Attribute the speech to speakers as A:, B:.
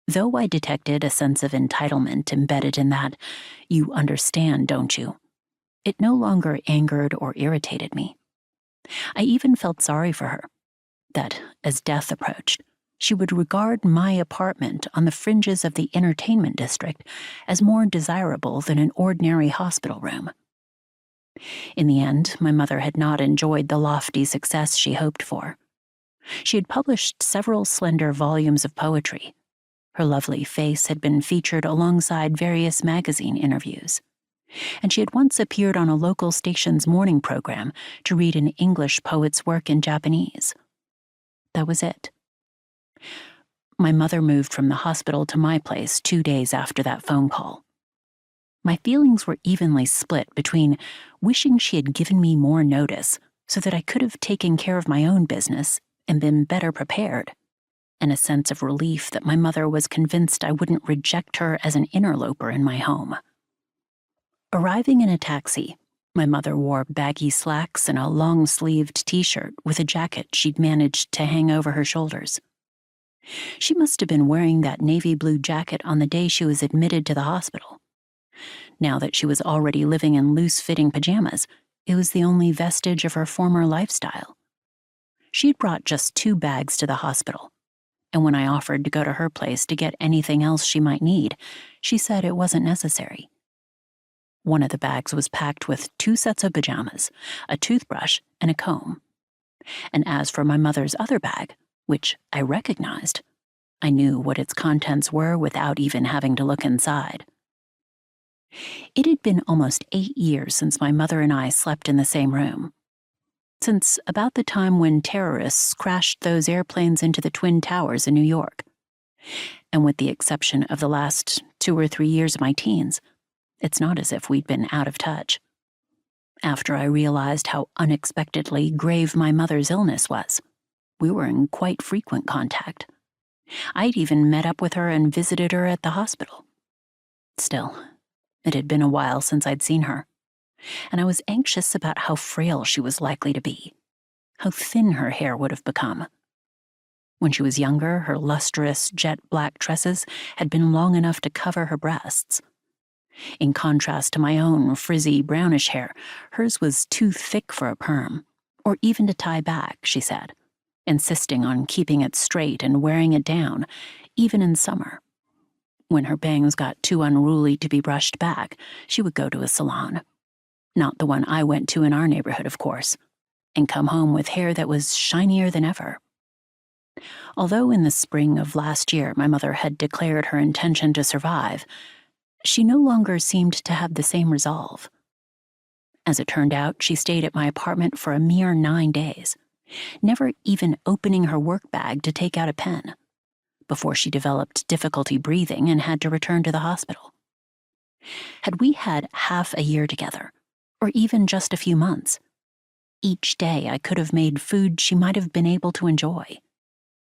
A: though I detected a sense of entitlement embedded in that, "You understand, don't you?" it no longer angered or irritated me. I even felt sorry for her, that as death approached, she would regard my apartment on the fringes of the entertainment district as more desirable than an ordinary hospital room. In the end, my mother had not enjoyed the lofty success she hoped for. She had published several slender volumes of poetry. Her lovely face had been featured alongside various magazine interviews, and she had once appeared on a local station's morning program to read an English poet's work in Japanese. That was it. My mother moved from the hospital to my place 2 days after that phone call. My feelings were evenly split between wishing she had given me more notice so that I could have taken care of my own business and been better prepared, and a sense of relief that my mother was convinced I wouldn't reject her as an interloper in my home. Arriving in a taxi, my mother wore baggy slacks and a long-sleeved t-shirt with a jacket she'd managed to hang over her shoulders. She must have been wearing that navy blue jacket on the day she was admitted to the hospital. Now that she was already living in loose-fitting pajamas, it was the only vestige of her former lifestyle. She'd brought just 2 bags to the hospital, and when I offered to go to her place to get anything else she might need, she said it wasn't necessary. One of the bags was packed with 2 sets of pajamas, a toothbrush, and a comb. And as for my mother's other bag, which I recognized, I knew what its contents were without even having to look inside. It had been almost 8 years since my mother and I slept in the same room. Since about the time when terrorists crashed those airplanes into the Twin Towers in New York. And with the exception of the last 2 or 3 years of my teens, it's not as if we'd been out of touch. After I realized how unexpectedly grave my mother's illness was, we were in quite frequent contact. I'd even met up with her and visited her at the hospital. Still, it had been a while since I'd seen her, and I was anxious about how frail she was likely to be, how thin her hair would have become. When she was younger, her lustrous, jet-black tresses had been long enough to cover her breasts. In contrast to my own frizzy, brownish hair, hers was too thick for a perm, or even to tie back, she said, insisting on keeping it straight and wearing it down, even in summer. When her bangs got too unruly to be brushed back, she would go to a salon. Not the one I went to in our neighborhood, of course, and come home with hair that was shinier than ever. Although in the spring of last year my mother had declared her intention to survive, she no longer seemed to have the same resolve. As it turned out, she stayed at my apartment for a mere 9 days, never even opening her work bag to take out a pen, before she developed difficulty breathing and had to return to the hospital. Had we had half a year together, or even just a few months, each day I could have made food she might have been able to enjoy.